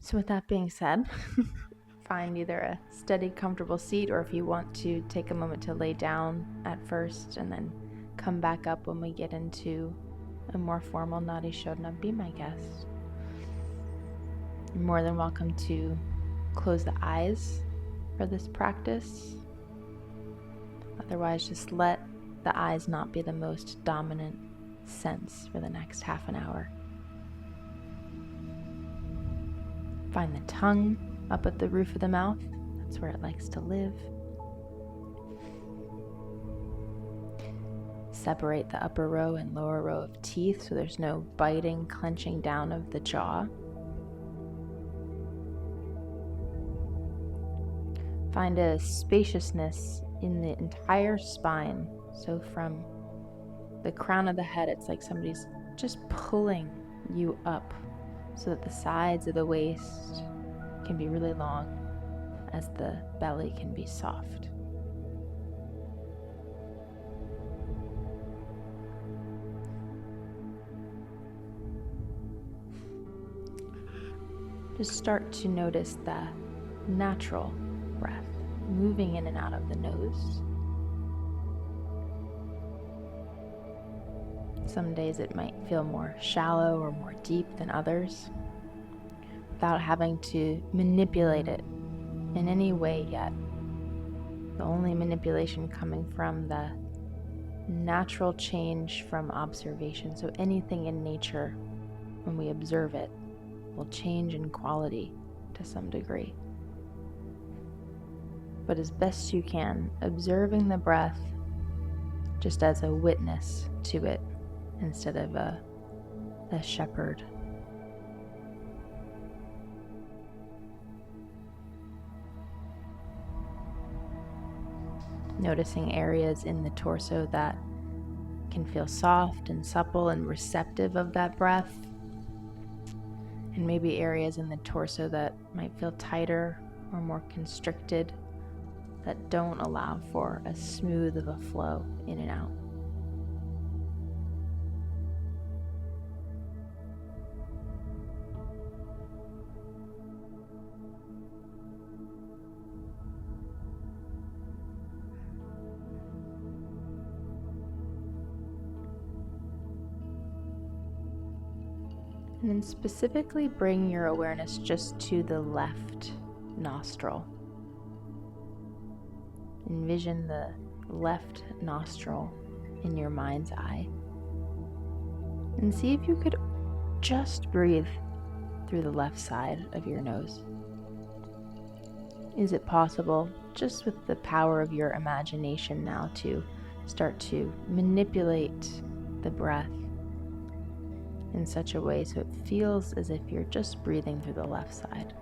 So with that being said, find either a steady, comfortable seat, or if you want to take a moment to lay down at first and then come back up when we get into a more formal nadi shodhana, be my guest. You're more than welcome to close the eyes for this practice. Otherwise, just let the eyes not be the most dominant sense for the next half an hour. Find the tongue up at the roof of the mouth. That's where it likes to live. Separate the upper row and lower row of teeth so there's no biting, clenching down of the jaw. Find a spaciousness in the entire spine. So from the crown of the head, it's like somebody's just pulling you up so that the sides of the waist can be really long as the belly can be soft. Just start to notice the natural breath moving in and out of the nose. Some days it might feel more shallow or more deep than others, without having to manipulate it in any way yet. The only manipulation coming from the natural change from observation. So anything in nature, when we observe it, will change in quality to some degree. But as best you can, observing the breath just as a witness to it instead of a shepherd. Noticing areas in the torso that can feel soft and supple and receptive of that breath, and maybe areas in the torso that might feel tighter or more constricted, that don't allow for as smooth of a flow in and out. And then specifically bring your awareness just to the left nostril. Envision the left nostril in your mind's eye. And see if you could just breathe through the left side of your nose. Is it possible, just with the power of your imagination now, to start to manipulate the breath in such a way so it feels as if you're just breathing through the left side?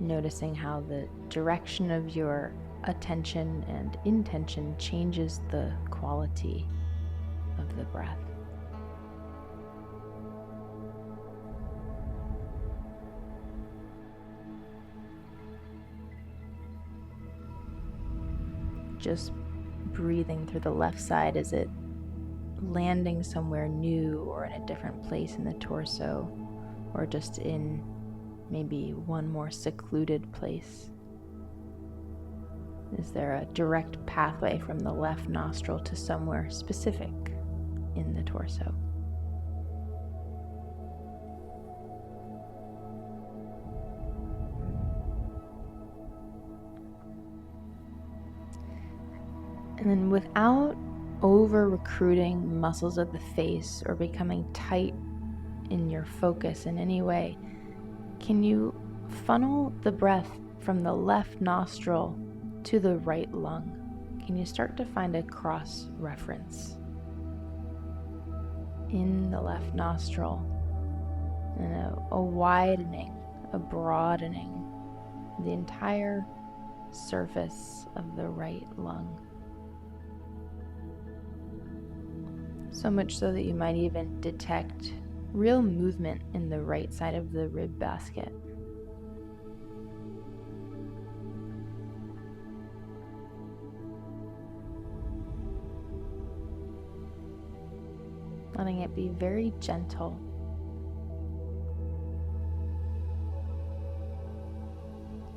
Noticing how the direction of your attention and intention changes the quality of the breath. Just breathing through the left side, is it landing somewhere new or in a different place in the torso, or just in maybe one more secluded place? Is there a direct pathway from the left nostril to somewhere specific in the torso? And then without over-recruiting muscles of the face or becoming tight in your focus in any way, can you funnel the breath from the left nostril to the right lung? Can you start to find a cross-reference in the left nostril, and a widening, a broadening of the entire surface of the right lung? So much so that you might even detect real movement in the right side of the rib basket. letting it be very gentle.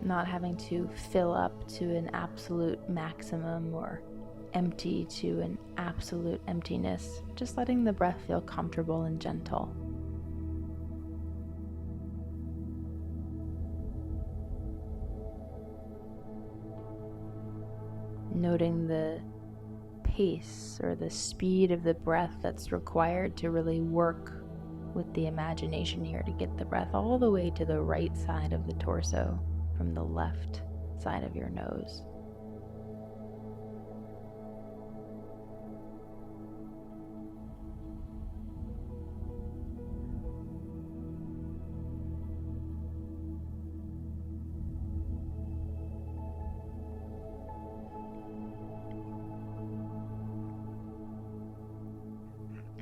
Not having to fill up to an absolute maximum or empty to an absolute emptiness, just letting the breath feel comfortable and gentle. Noting the pace or the speed of the breath that's required to really work with the imagination here to get the breath all the way to the right side of the torso from the left side of your nose.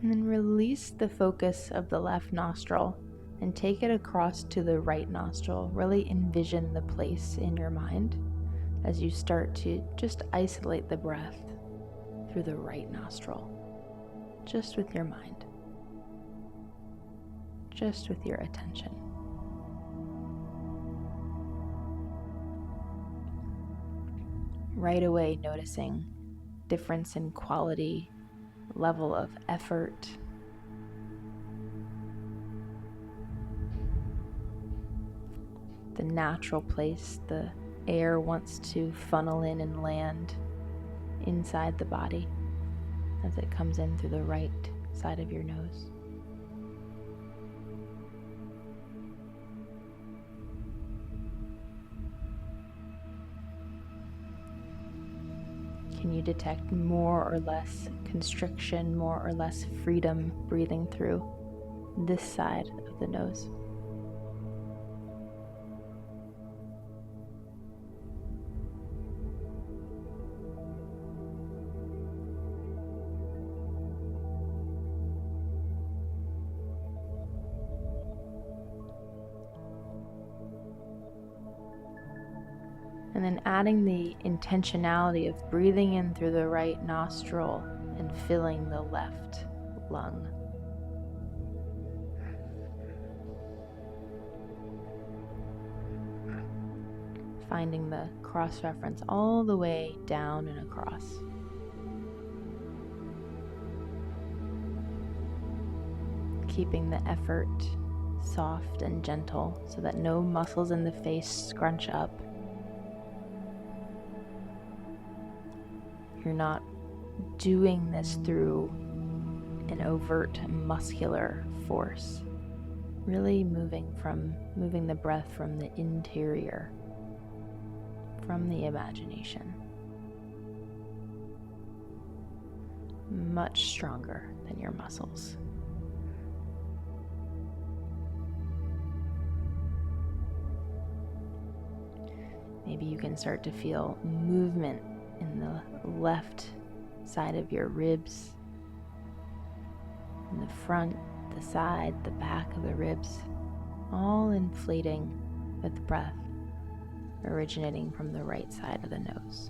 And then release the focus of the left nostril and take it across to the right nostril. Really envision the place in your mind as you start to just isolate the breath through the right nostril, just with your mind, just with your attention. Right away noticing difference in quality, level of effort, the natural place the air wants to funnel in and land inside the body as it comes in through the right side of your nose. Can you detect more or less constriction, more or less freedom breathing through this side of the nose? And then adding the intentionality of breathing in through the right nostril and filling the left lung. Finding the cross reference all the way down and across. Keeping the effort soft and gentle so that no muscles in the face scrunch up. You're not doing this through an overt muscular force. Really moving the breath from the interior, from the imagination. Much stronger than your muscles. Maybe you can start to feel movement in the left side of your ribs, in the front, the side, the back of the ribs, all inflating with breath originating from the right side of the nose.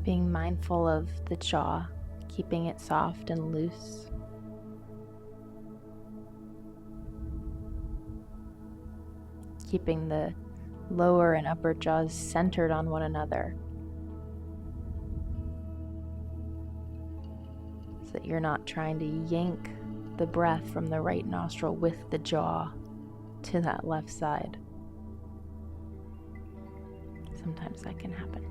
Being mindful of the jaw, keeping it soft and loose. Keeping the lower and upper jaws centered on one another so that you're not trying to yank the breath from the right nostril with the jaw to that left side. Sometimes that can happen.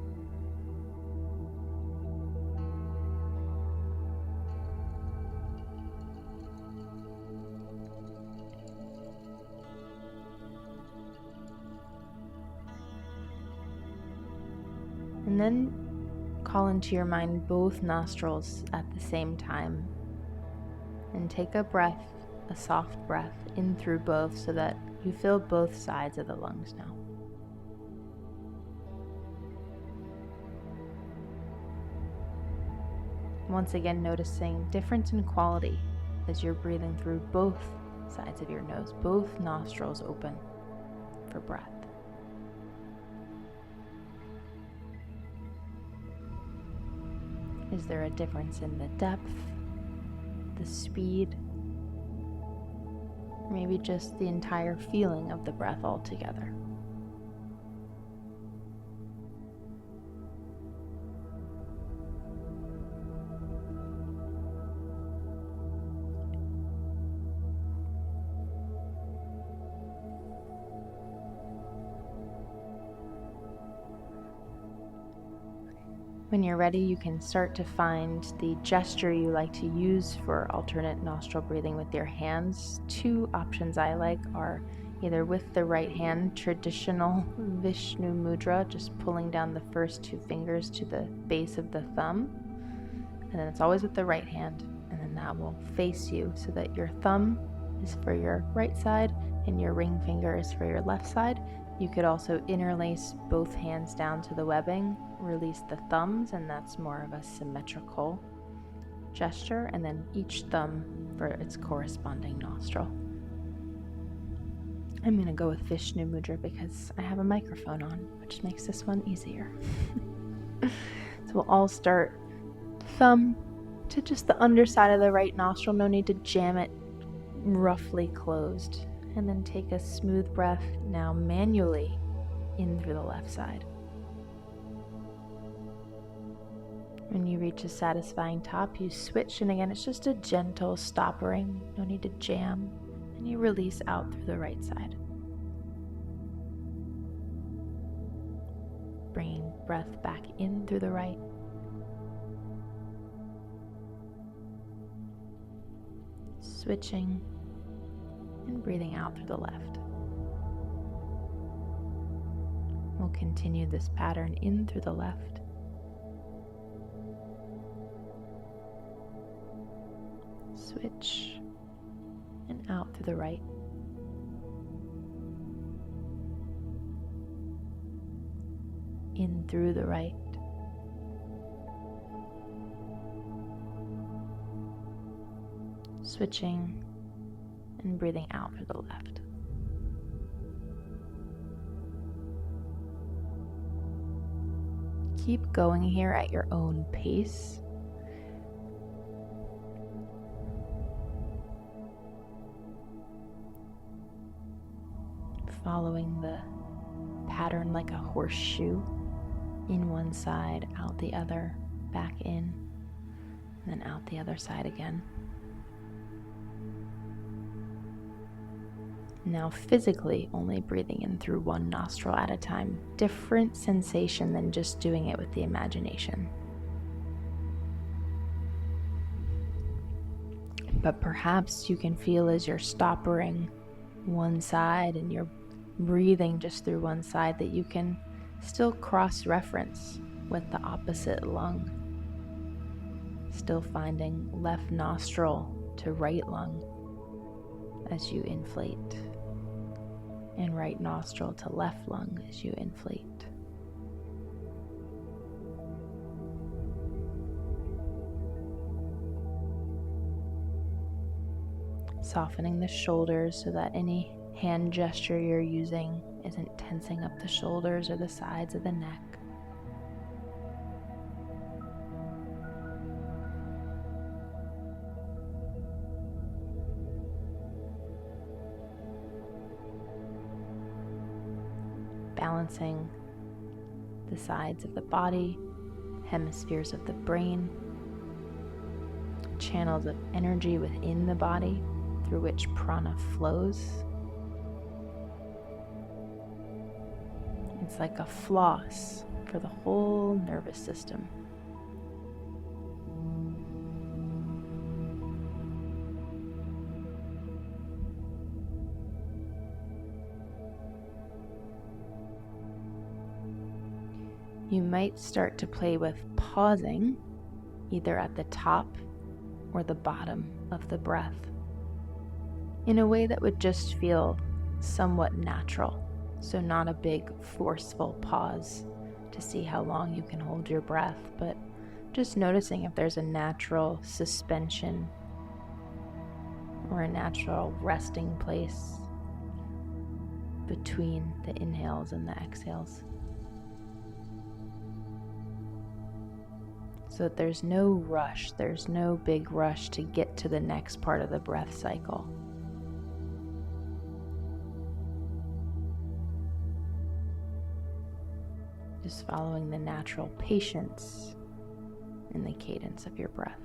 And then call into your mind both nostrils at the same time. And take a breath, a soft breath, in through both so that you fill both sides of the lungs now. Once again, noticing difference in quality as you're breathing through both sides of your nose, both nostrils open for breath. Is there a difference in the depth, the speed, maybe just the entire feeling of the breath altogether? When you're ready, you can start to find the gesture you like to use for alternate nostril breathing with your hands. Two options I like are either with the right hand, traditional Vishnu mudra, just pulling down the first two fingers to the base of the thumb. And then it's always with the right hand, and then that will face you so that your thumb is for your right side and your ring finger is for your left side. You could also interlace both hands down to the webbing, release the thumbs, and that's more of a symmetrical gesture, and then each thumb for its corresponding nostril. I'm going to go with Vishnu mudra because I have a microphone on, which makes this one easier. So we'll all start thumb to just the underside of the right nostril, no need to jam it roughly closed. And then take a smooth breath now manually in through the left side. When you reach a satisfying top, you switch, and again, it's just a gentle stoppering, no need to jam, and you release out through the right side. Bringing breath back in through the right. Switching and breathing out through the left. We'll continue this pattern in through the left. Switch and out through the right. In through the right. Switching and breathing out through the left. Keep going here at your own pace. Following the pattern like a horseshoe, in one side, out the other, back in, and then out the other side again. Now physically only breathing in through one nostril at a time. Different sensation than just doing it with the imagination. But perhaps you can feel as you're stoppering one side and you're breathing just through one side that you can still cross-reference with the opposite lung. Still finding left nostril to right lung as you inflate, and right nostril to left lung as you inflate. Softening the shoulders so that any hand gesture you're using isn't tensing up the shoulders or the sides of the neck. Balancing the sides of the body, hemispheres of the brain, channels of energy within the body through which prana flows. It's like a floss for the whole nervous system. You might start to play with pausing either at the top or the bottom of the breath in a way that would just feel somewhat natural. So not a big forceful pause to see how long you can hold your breath, but just noticing if there's a natural suspension or a natural resting place between the inhales and the exhales, so that there's no rush, there's no big rush to get to the next part of the breath cycle. Just following the natural patience in the cadence of your breath.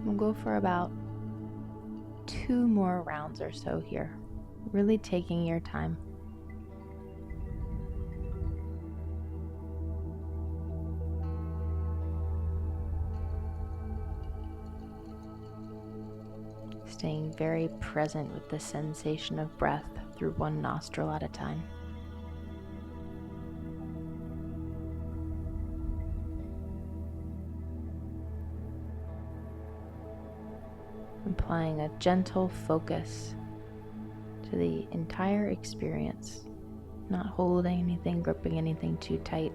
We'll go for about 2 more rounds or so here, really taking your time. Staying very present with the sensation of breath through one nostril at a time. Applying a gentle focus to the entire experience, not holding anything, gripping anything too tight,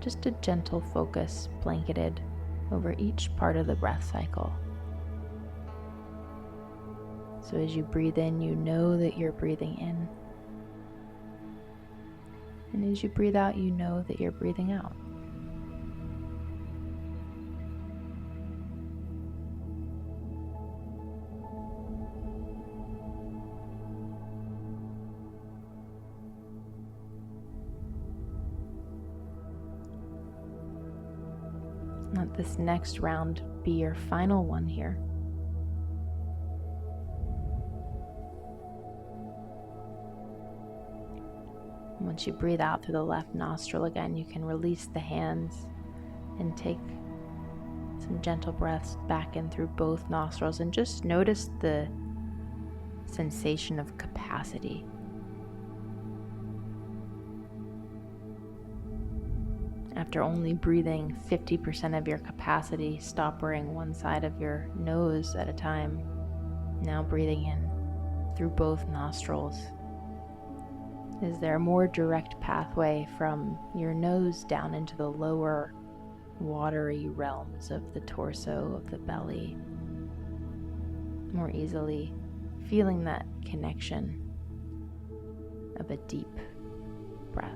just a gentle focus blanketed over each part of the breath cycle. So as you breathe in, you know that you're breathing in. And as you breathe out, you know that you're breathing out. Let this next round be your final one here. Once you breathe out through the left nostril again, you can release the hands and take some gentle breaths back in through both nostrils, and just notice the sensation of capacity. After only breathing 50% of your capacity, stop worrying one side of your nose at a time. Now breathing in through both nostrils. Is there a more direct pathway from your nose down into the lower watery realms of the torso, of the belly? More easily feeling that connection of a deep breath.